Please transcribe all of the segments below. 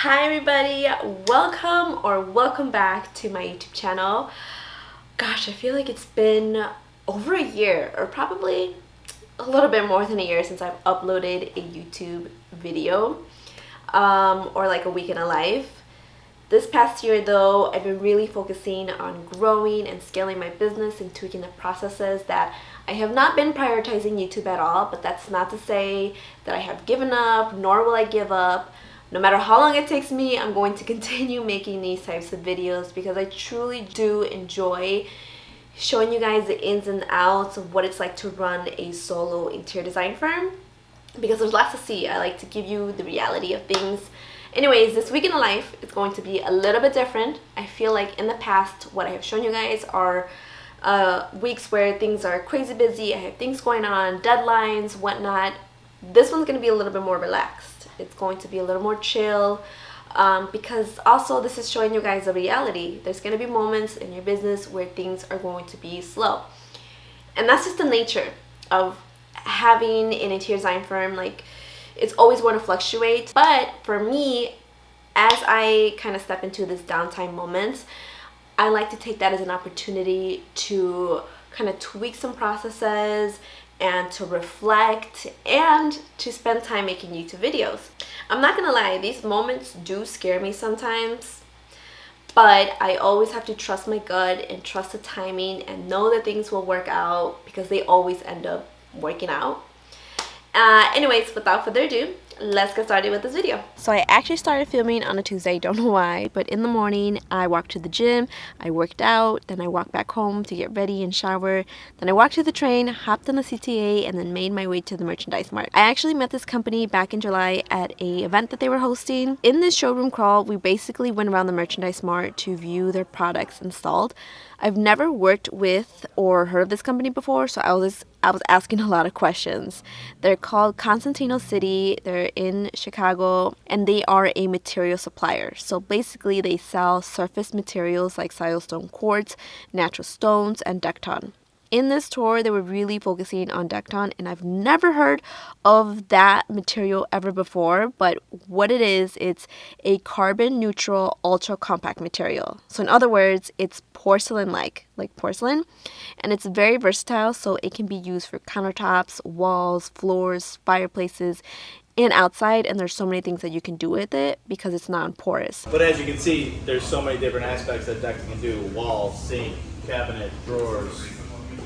Hi everybody, welcome back to my YouTube channel. Gosh, I feel like it's been over a year or probably a little bit more than a year since I've uploaded a YouTube video or like a week in a life. This past year though, I've been really focusing on growing and scaling my business and tweaking the processes that I have not been prioritizing YouTube at all, but that's not to say that I have given up, nor will I give up. No matter how long it takes me, I'm going to continue making these types of videos because I truly do enjoy showing you guys the ins and outs of what it's like to run a solo interior design firm, because there's lots to see. I like to give you the reality of things. Anyways, this week in life is going to be a little bit different. I feel like in the past, what I have shown you guys are weeks where things are crazy busy. I have things going on, deadlines, whatnot. This one's going to be a little bit more relaxed. It's going to be a little more chill because also this is showing you guys a reality. There's going to be moments in your business where things are going to be slow. And that's just the nature of having an interior design firm. Like, it's always going to fluctuate. But for me, as I kind of step into this downtime moments, I like to take that as an opportunity to kind of tweak some processes and to reflect and to spend time making YouTube videos. I'm not gonna lie, these moments do scare me sometimes, but I always have to trust my gut and trust the timing and know that things will work out because they always end up working out. Anyways, without further ado, let's get started with this video. So I actually started filming on a Tuesday, don't know why, but in the morning I walked to the gym, I worked out, then I walked back home to get ready and shower, then I walked to the train, hopped on the CTA, and then made my way to the merchandise mart. I actually met this company back in July at a event that they were hosting. In this showroom crawl, we basically went around the merchandise mart to view their products installed. I've never worked with or heard of this company before, so I was asking a lot of questions. They're called Cosentino City, they're in Chicago, and they are a material supplier. So basically they sell surface materials like silestone quartz, natural stones, and Decton. In this tour, they were really focusing on Decton, and I've never heard of that material ever before, but what it is, it's a carbon neutral ultra compact material. So in other words, it's porcelain-like porcelain, and it's very versatile, so it can be used for countertops, walls, floors, fireplaces, and outside, and there's so many things that you can do with it because it's non-porous. But as you can see, there's so many different aspects that Decton can do: walls, sink, cabinet, drawers.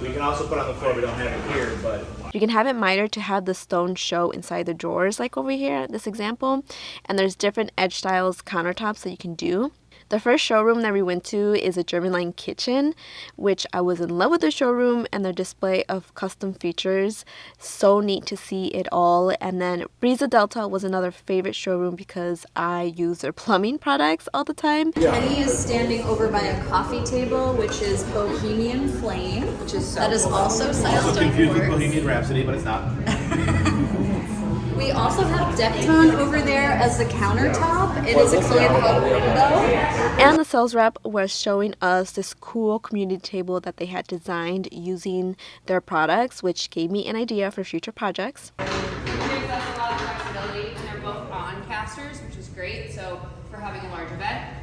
We can also put on the floor. We don't have it here, but you can have it mitered to have the stone show inside the drawers, like over here, this example. And there's different edge styles, countertops that you can do. The first showroom that we went to is a German line kitchen, which I was in love with the showroom and their display of custom features. So neat to see it all. And then Brisa Delta was another favorite showroom because I use their plumbing products all the time. Kenny is standing over by a coffee table, which is Bohemian Flame, which is so that is also silestone confused with quartz. Bohemian Rhapsody, but it's not. We also have Decton over there as the countertop. It is a clear window. And the sales rep was showing us this cool community table that they had designed using their products, which gave me an idea for future projects. It gives us a lot of flexibility, and they're both on casters, which is great. So for having a large event,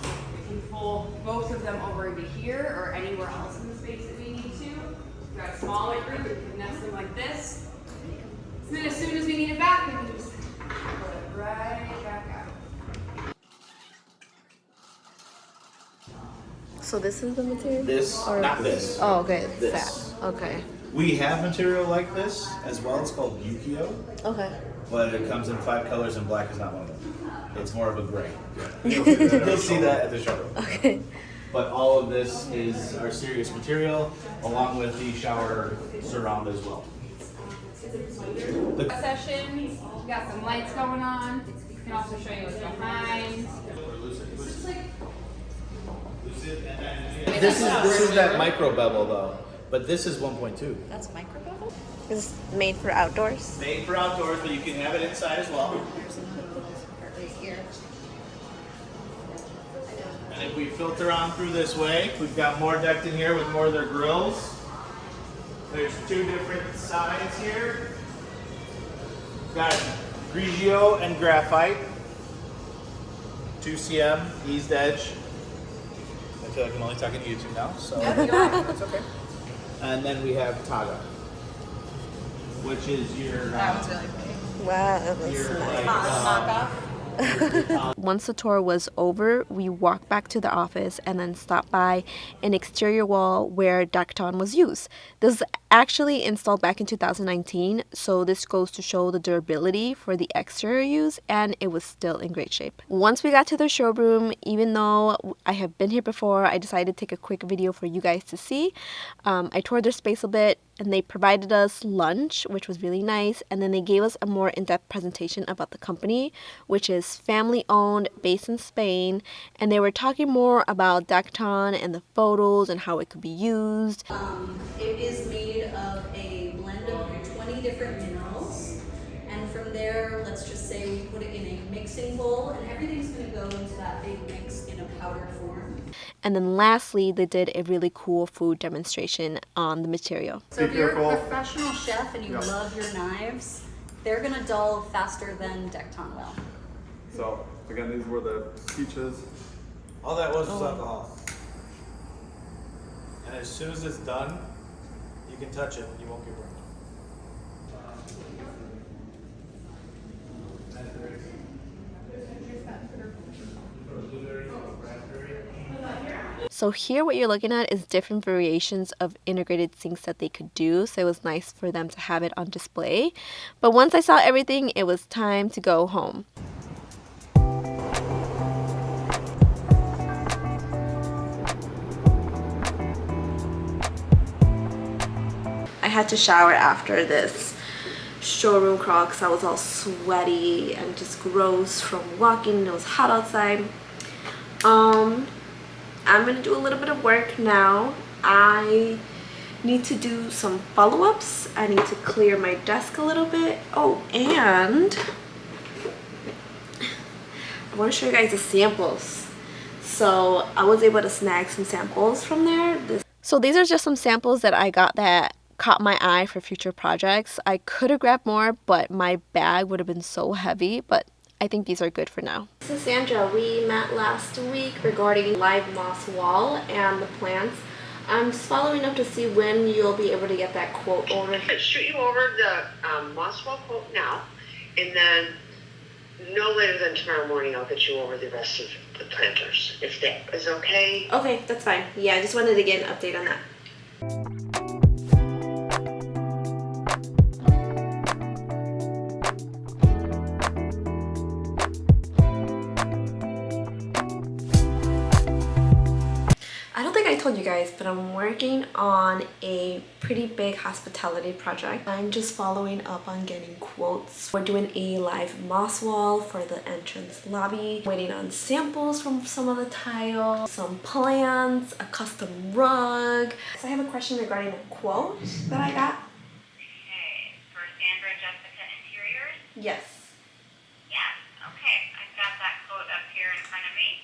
we can pull both of them over into here or anywhere else in the space that we need to. We've got a smaller group, we can nest them like this. And then as soon as we need it back, we can just pull it right back out. So this is the material? This, Or not this. Oh, okay. This. That. Okay. We have material like this as well. It's called Yukio, Okay. but it comes in 5 colors and black is not one of them. It's more of a gray. You'll see that at the showroom. Okay. But all of this is our serious material, along with the shower surround as well. Sessions, we got some lights going on. We can also show you what's behind. This is that micro bevel though, but this is 1.2. That's micro bevel? It's made for outdoors. Made for outdoors, but you can have it inside as well. Right here. And if we filter on through this way, we've got more decked in here with more of their grills. There's 2 different sides here. We've got Grigio and graphite. 2 cm eased edge. I feel like I'm only talking to you two now, so that's okay. And then we have Taga, which is your That was really pretty. Wow, that was your nice. like Once the tour was over, we walked back to the office and then stopped by an exterior wall where Dacton was used. This was actually installed back in 2019, so this goes to show the durability for the exterior use, and it was still in great shape. Once we got to the showroom, even though I have been here before, I decided to take a quick video for you guys to see. I toured their space a bit, and they provided us lunch, which was really nice, and then they gave us a more in-depth presentation about the company, which is family-owned, based in Spain, and they were talking more about Dacton and the photos and how it could be used. It is made of a blend of 20 different minerals, and from there, let's just say we put it in a mixing bowl, and everything's going to go into that big mix in a powder form. And then lastly, they did a really cool food demonstration on the material. So if you're a professional chef and you love your knives, they're going to dull faster than Dacton will. So again, these were the peaches. all that was alcohol. And as soon as it's done, you can touch it, you won't get burned. So here what you're looking at is different variations of integrated sinks that they could do, so it was nice for them to have it on display. But once I saw everything, it was time to go home. I had to shower after this showroom crawl because I was all sweaty and just gross from walking. It was hot outside. I'm gonna do a little bit of work now. I need to do some follow-ups. I need to clear my desk a little bit. Oh, and I want to show you guys the samples. So I was able to snag some samples from there. So these are just some samples that I got that caught my eye for future projects. I could have grabbed more, but my bag would have been so heavy, but I think these are good for now. This is Sandra. We met last week regarding live moss wall and the plants. I'm just following up to see when you'll be able to get that quote over. I'll shoot you over the moss wall quote now, and then no later than tomorrow morning I'll get you over the rest of the planters, if that is okay. Okay, that's fine. Yeah, I just wanted to get an update on that. I don't think I told you guys, but I'm working on a pretty big hospitality project. I'm just following up on getting quotes. We're doing a live moss wall for the entrance lobby. Waiting on samples from some of the tile, some plants, a custom rug. So I have a question regarding a quote that I got. Okay, for Sandra Jessica Interiors? Yes. Yes, okay. I've got that quote up here in front of me.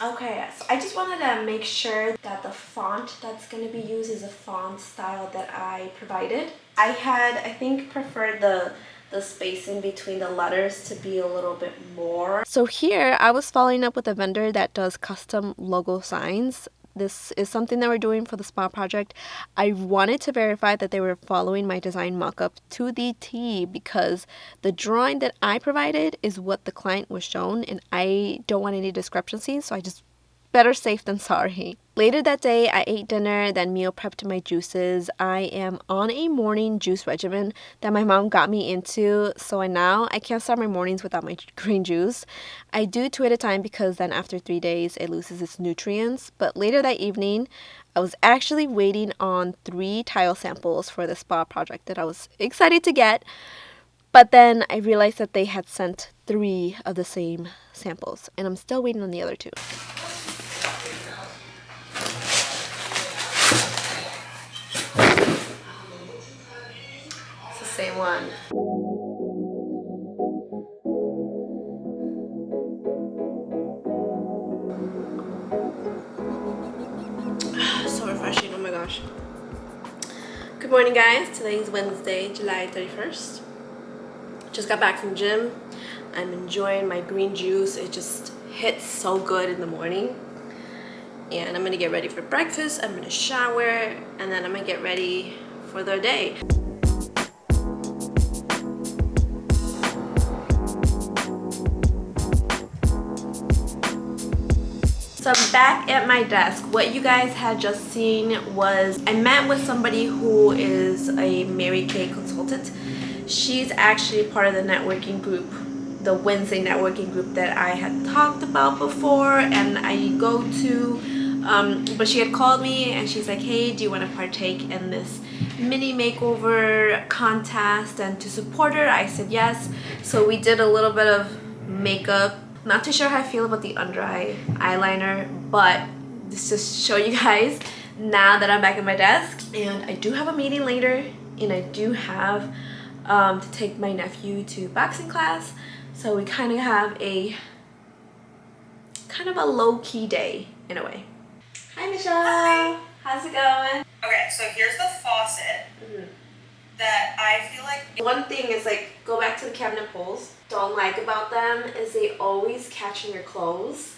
Okay, so I just wanted to make sure that the font that's going to be used is a font style that I provided. I think, preferred the spacing between the letters to be a little bit more. So here, I was following up with a vendor that does custom logo signs. This is something that we're doing for the spa project. I wanted to verify that they were following my design mock-up to the T because the drawing that I provided is what the client was shown, and I don't want any discrepancies, so I just better safe than sorry. Later that day, I ate dinner, then meal prepped my juices. I am on a morning juice regimen that my mom got me into, so now I can't start my mornings without my green juice. I do 2 at a time because then after 3 days, it loses its nutrients. But later that evening, I was actually waiting on 3 tile samples for the spa project that I was excited to get. But then I realized that they had sent 3 of the same samples, and I'm still waiting on the other 2. Same one. So refreshing, oh my gosh. Good morning guys, today is Wednesday, July 31st. Just got back from the gym. I'm enjoying my green juice. It just hit hits so good in the morning. And I'm gonna get ready for breakfast, I'm gonna shower, and then I'm gonna get ready for the day. So I'm back at my desk. What you guys had just seen was I met with somebody who is a Mary Kay consultant. She's actually part of the networking group, the Wednesday networking group that I had talked about before and I go to. But she had called me and she's like, hey, do you want to partake in this mini makeover contest? And to support her, I said yes. So we did a little bit of makeup. Not too sure how I feel about the under eye eyeliner, but just to show you guys now that I'm back at my desk. And I do have a meeting later, and I do have to take my nephew to boxing class. So we kind of have a low-key day in a way. Hi, Michelle. Hi. How's it going? Okay, so here's the faucet that I feel like... One thing is, like, go back to the cabinet pulls. Don't like about them is they always catch in your clothes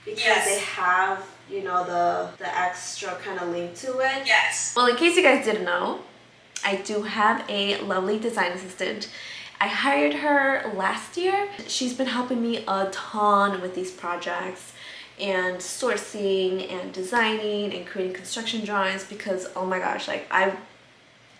because they have, you know, the extra kind of link to it. Yes. Well, in case you guys didn't know, I do have a lovely design assistant. I hired her last year. She's been helping me a ton with these projects and sourcing and designing and creating construction drawings because, oh my gosh, like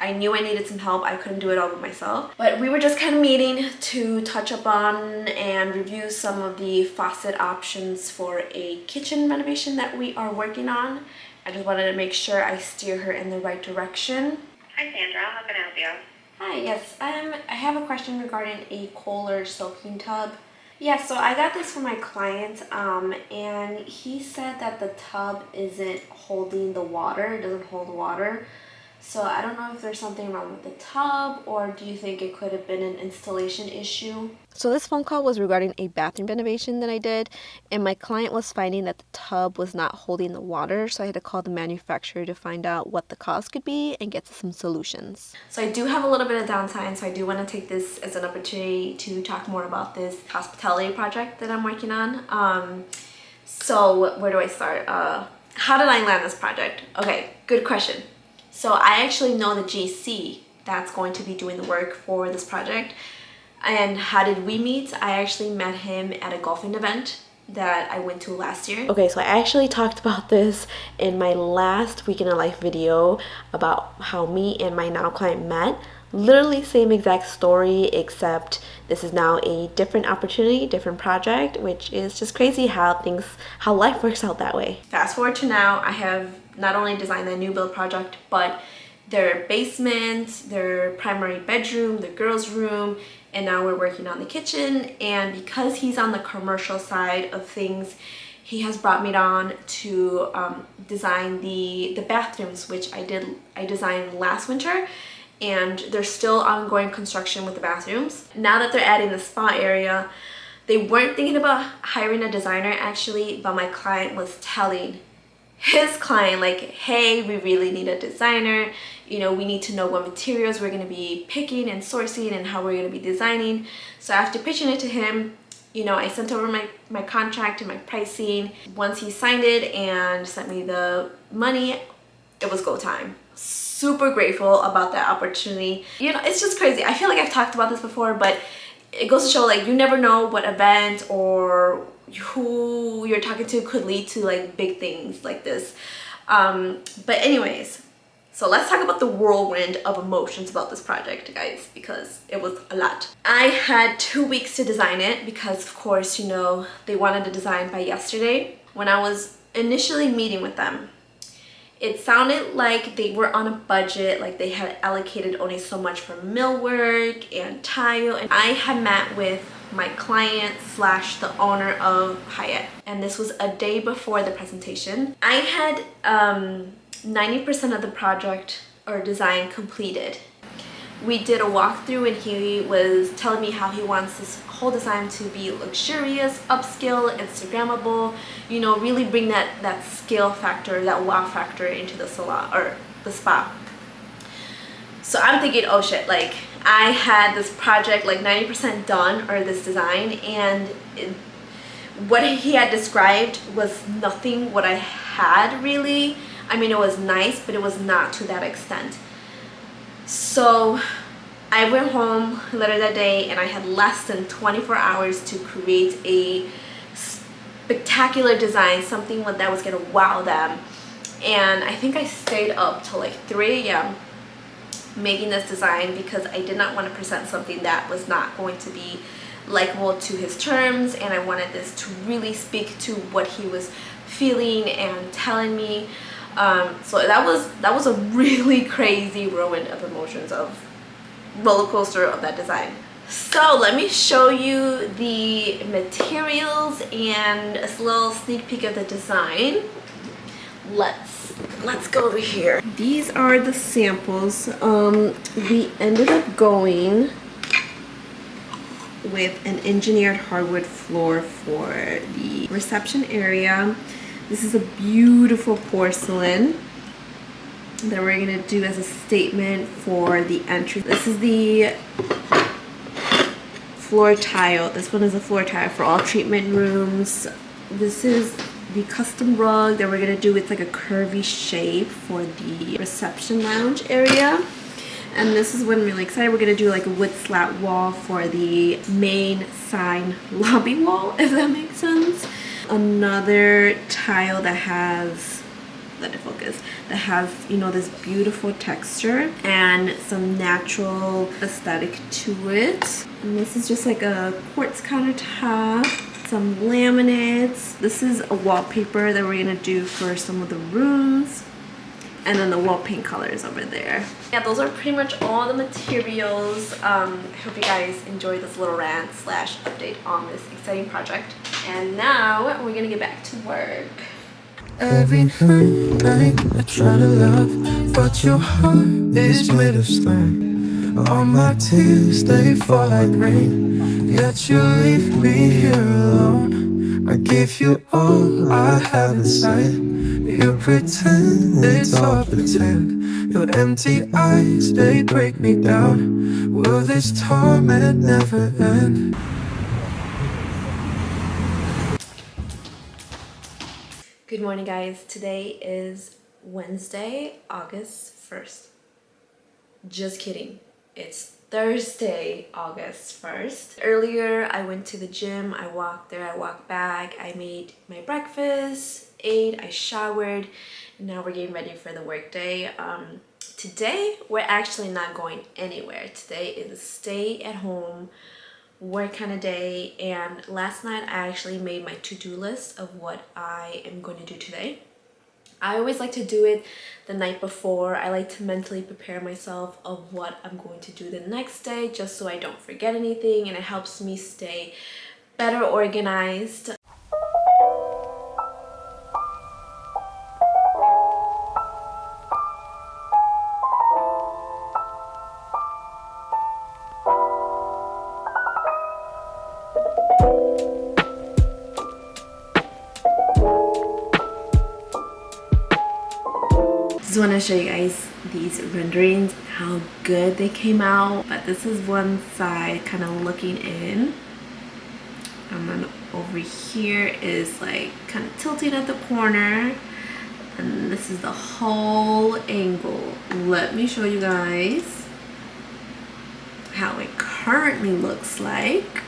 I knew I needed some help. I couldn't do it all by myself. But we were just kind of meeting to touch up on and review some of the faucet options for a kitchen renovation that we are working on. I just wanted to make sure I steer her in the right direction. Hi, Sandra. How can I help you? Hi, yes. I have a question regarding a Kohler soaking tub. Yeah, so I got this from my client, and he said that the tub isn't holding the water, it doesn't hold water. So I don't know if there's something wrong with the tub, or do you think it could have been an installation issue? So this phone call was regarding a bathroom renovation that I did, and my client was finding that the tub was not holding the water, so I had to call the manufacturer to find out what the cause could be and get some solutions. So I do have a little bit of downtime, so I do want to take this as an opportunity to talk more about this hospitality project that I'm working on. So where do I start? How did I land this project? Okay, good question. So I actually know the GC that's going to be doing the work for this project. And how did we meet? I actually met him at a golfing event that I went to last year. Okay, so I actually talked about this in my last Week in a Life video about how me and my now client met. Literally same exact story, except this is now a different opportunity, different project, which is just crazy how life works out that way. Fast forward to now, I have not only designed the new build project, but their basement, their primary bedroom, the girls' room, and now we're working on the kitchen. And because he's on the commercial side of things, he has brought me on to design the bathrooms, which I designed last winter, and there's still ongoing construction with the bathrooms. Now that they're adding the spa area, they weren't thinking about hiring a designer actually, but my client was telling his client, like, hey, we really need a designer. You know, we need to know what materials we're gonna be picking and sourcing and how we're gonna be designing. So after pitching it to him, you know, I sent over my contract and my pricing. Once he signed it and sent me the money, it was go time. Super grateful about that opportunity. You know, it's just crazy. I feel like I've talked about this before, but it goes to show, like, you never know what event or who you're talking to could lead to like big things like this. But anyways, so let's talk about the whirlwind of emotions about this project, guys, because it was a lot. I had 2 weeks to design it because, of course, you know, they wanted a design by yesterday. When I was initially meeting with them, it sounded like they were on a budget, like they had allocated only so much for millwork and tile. And I had met with my client slash the owner of Hyatt, and this was a day before the presentation. I had 90% of the project or design completed. We did a walkthrough and he was telling me how he wants this whole design to be luxurious, upscale, Instagrammable, you know, really bring that scale factor, that wow factor into the salon or the spa. So I'm thinking, oh shit, like I had this project like 90% done, or this design, and what he had described was nothing what I had really. I mean, it was nice, but it was not to that extent. So I went home later that day and I had less than 24 hours to create a spectacular design, something that was gonna wow them. And I think I stayed up till like 3 a.m. making this design because I did not want to present something that was not going to be likable to his terms, and I wanted this to really speak to what he was feeling and telling me. So that was a really crazy whirlwind of emotions, of roller coaster of that design. So let me show you the materials and a little sneak peek of the design. Let's go over here. These are the samples. We ended up going with an engineered hardwood floor for the reception area. This is a beautiful porcelain that we're gonna do as a statement for the entry. This is the floor tile. This one is a floor tile for all treatment rooms. This is the custom rug that we're gonna do with like a curvy shape for the reception lounge area. And this is what I'm really excited. We're gonna do like a wood slat wall for the main sign lobby wall, if that makes sense. Another tile that has, let it focus, that has, you know, this beautiful texture and some natural aesthetic to it. And this is just like a quartz countertop, some laminates. This is a wallpaper that we're gonna do for some of the rooms. And then the wall paint colors over there. Yeah, those are pretty much all the materials. I hope you guys enjoyed this little rant / update on this exciting project. And now we're gonna get back to work. Every night I try to love, but your heart is made of stone. All my tears, they fall like rain, yet you leave me here alone. I give you all I have inside. You pretend it's all pretend. Your empty eyes, they break me down. Will this torment never end? Good morning, guys. Today is Wednesday, August 1st. Just kidding. It's Thursday, August 1st. Earlier, I went to the gym. I walked there, I walked back. I made my breakfast, ate, I showered, and now we're getting ready for the workday. Today, we're actually not going anywhere. Today is a stay at home work kind of day, and last night I actually made my to-do list of what I am going to do today. I always like to do it the night before. I like to mentally prepare myself of what I'm going to do the next day, just so I don't forget anything, and it helps me stay better organized. Just want to show you guys these renderings, how good they came out. But this is one side kind of looking in, and then over here is like kind of tilting at the corner, and this is the whole angle. Let me show you guys how it currently looks like.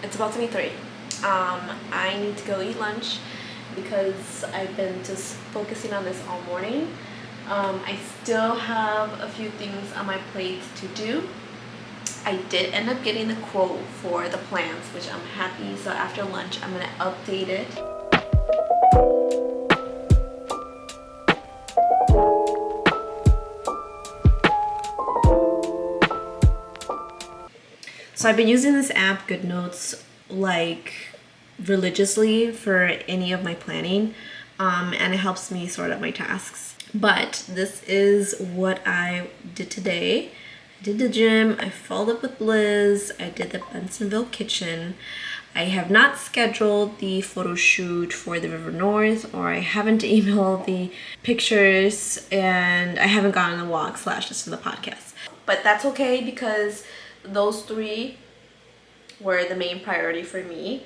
It's about to be 3. I need to go eat lunch because I've been just focusing on this all morning. I still have a few things on my plate to do. I did end up getting the quote for the plants, which I'm happy. So after lunch, I'm gonna update it. So I've been using this app, GoodNotes, like religiously for any of my planning, and it helps me sort out my tasks. But this is what I did today. I did the gym, I followed up with Liz, I did the Bensonville kitchen. I have not scheduled the photo shoot for the River North, or I haven't emailed the pictures, and I haven't gone on a walk / listen to the podcast. But that's okay, because those three were the main priority for me.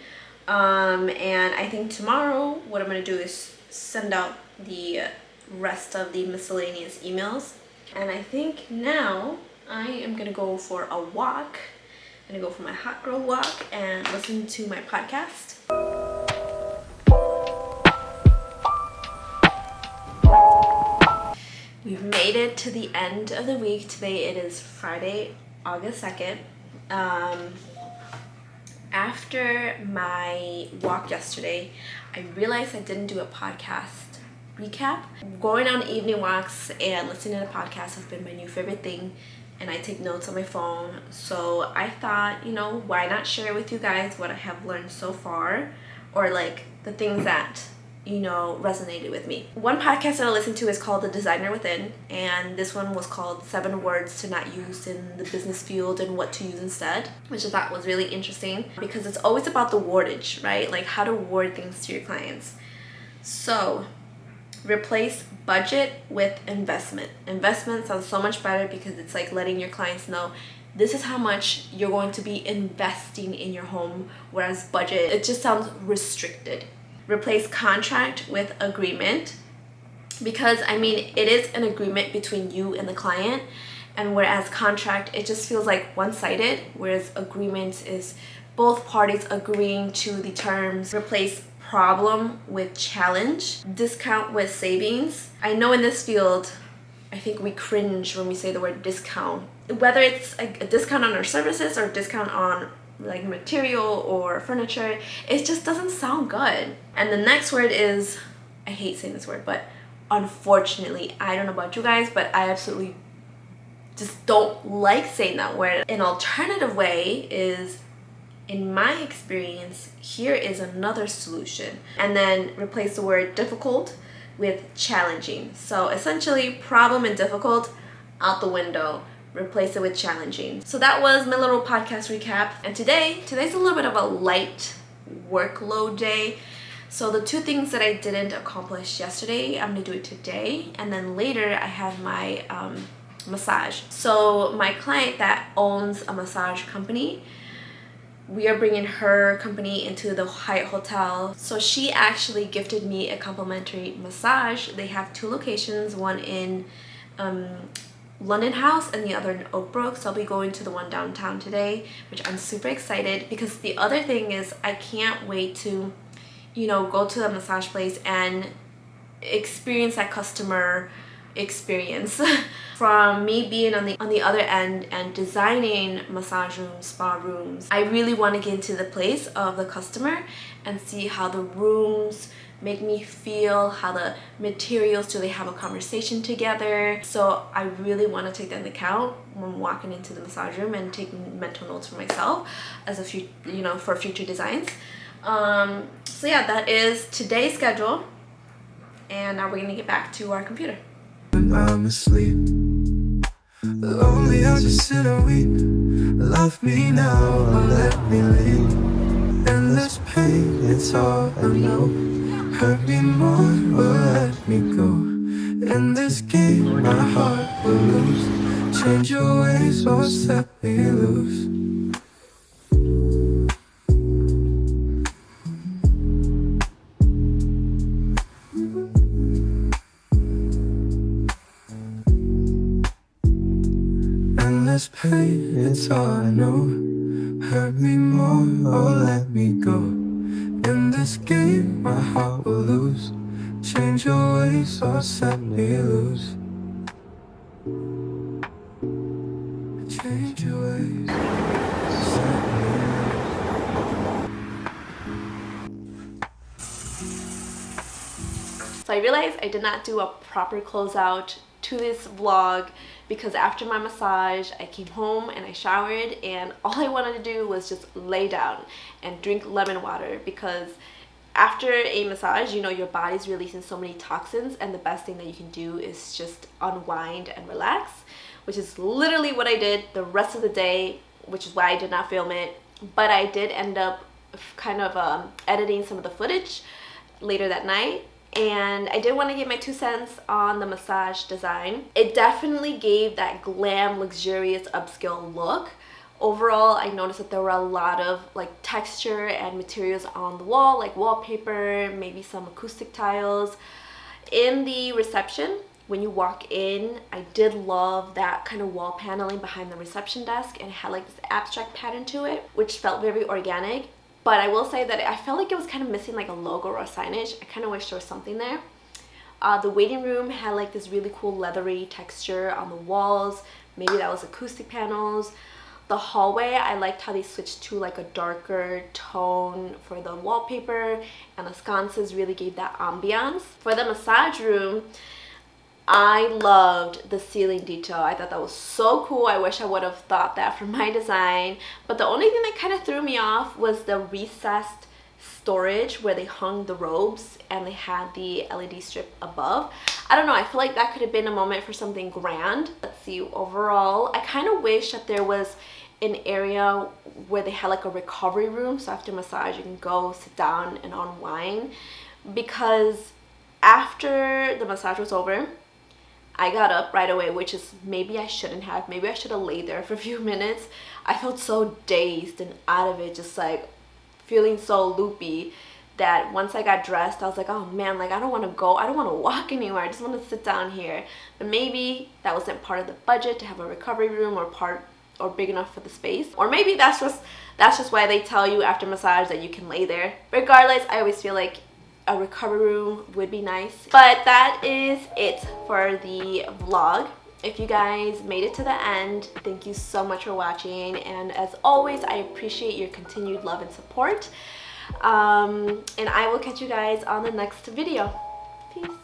And I think tomorrow what I'm gonna do is send out the rest of the miscellaneous emails. And I think now I am gonna go for a walk. I'm gonna go for my hot girl walk and listen to my podcast. We've made it to the end of the week. Today it is Friday, August 2nd. After my walk yesterday, I realized I didn't do a podcast recap. Going on evening walks and listening to podcasts has been my new favorite thing, and I take notes on my phone. So I thought, you know, why not share with you guys what I have learned so far, or like the things that, you know, resonated with me. One podcast that I listened to is called The Designer Within, and this one was called 7 Words to Not Use in the Business Field and What to Use Instead, which I thought was really interesting because it's always about the wordage, right? Like how to word things to your clients. So replace budget with investment. Investment sounds so much better because it's like letting your clients know this is how much you're going to be investing in your home, whereas budget, it just sounds restricted. Replace contract with agreement, because I mean it is an agreement between you and the client, and whereas contract, it just feels like one-sided, whereas agreement is both parties agreeing to the terms. Replace problem with challenge. Discount with savings. I know in this field I think we cringe when we say the word discount, whether it's a discount on our services or discount on like material or furniture. It just doesn't sound good. And the next word is, I hate saying this word, but unfortunately, I don't know about you guys, but I absolutely just don't like saying that word. An alternative way is, in my experience, here is another solution. And then replace the word difficult with challenging. So essentially, problem and difficult out the window. Replace it with challenging. So that was my little podcast recap. And today's a little bit of a light workload day. So the 2 things that I didn't accomplish yesterday, I'm gonna do it today. And then later I have my massage. So my client that owns a massage company, we are bringing her company into the Hyatt Hotel. So she actually gifted me a complimentary massage. They have 2 locations, one in London House and the other in Oakbrook. So I'll be going to the one downtown today, which I'm super excited, because the other thing is I can't wait to, you know, go to the massage place and experience that customer experience from me being on the other end and designing massage rooms, spa rooms. I really want to get into the place of the customer and see how the rooms make me feel, how the materials, do they have a conversation together. So I really want to take that into account when walking into the massage room and taking mental notes for myself as a few, you know, for future designs. So yeah, that is today's schedule, and now we're gonna get back to our computer. When I'm asleep, lonely, I'll just sit and weep. Love me now or let me leave. Endless pain, it's all I know. Hurt me more or let me go. In this game, my heart will lose. Change your ways or set me loose. Endless pain, it's all I know. Hurt me more or let me go. In this game, my heart will lose. Change your ways or set me loose. Change your ways, set me So I realized I did not do a proper closeout to this vlog because after my massage I came home and I showered, and all I wanted to do was just lay down and drink lemon water, because after a massage, you know, your body's releasing so many toxins, and the best thing that you can do is just unwind and relax, which is literally what I did the rest of the day, which is why I did not film it. But I did end up kind of editing some of the footage later that night, and I did want to give my 2 cents on the massage design. It definitely gave that glam, luxurious, upscale look Overall, I noticed that there were a lot of like texture and materials on the wall, like wallpaper, maybe some acoustic tiles. In the reception, when you walk in, I did love that kind of wall paneling behind the reception desk, and it had like this abstract pattern to it, which felt very organic. But I will say that I felt like it was kind of missing like a logo or a signage. I kind of wish there was something there. The waiting room had like this really cool leathery texture on the walls. Maybe that was acoustic panels. The hallway, I liked how they switched to like a darker tone for the wallpaper, and the sconces really gave that ambiance. For the massage room, I loved the ceiling detail. I thought that was so cool. I wish I would have thought that for my design. But the only thing that kind of threw me off was the recessed storage where they hung the robes and they had the LED strip above. I don't know, I feel like that could have been a moment for something grand. Let's see, overall, I kind of wish that there was an area where they had like a recovery room, so after massage you can go sit down and unwind, because after the massage was over, I got up right away, which is maybe I shouldn't have. Maybe I should have laid there for a few minutes. I felt so dazed and out of it, just like feeling so loopy, that once I got dressed, I was like, oh man, like I don't want to go, I don't want to walk anywhere, I just want to sit down here. But maybe that wasn't part of the budget to have a recovery room, or big enough for the space, or maybe that's just why they tell you after massage that you can lay there. Regardless, I always feel like a recovery room would be nice. But that is it for the vlog. If you guys made it to the end, thank you so much for watching, and as always, I appreciate your continued love and support. And I will catch you guys on the next video. Peace.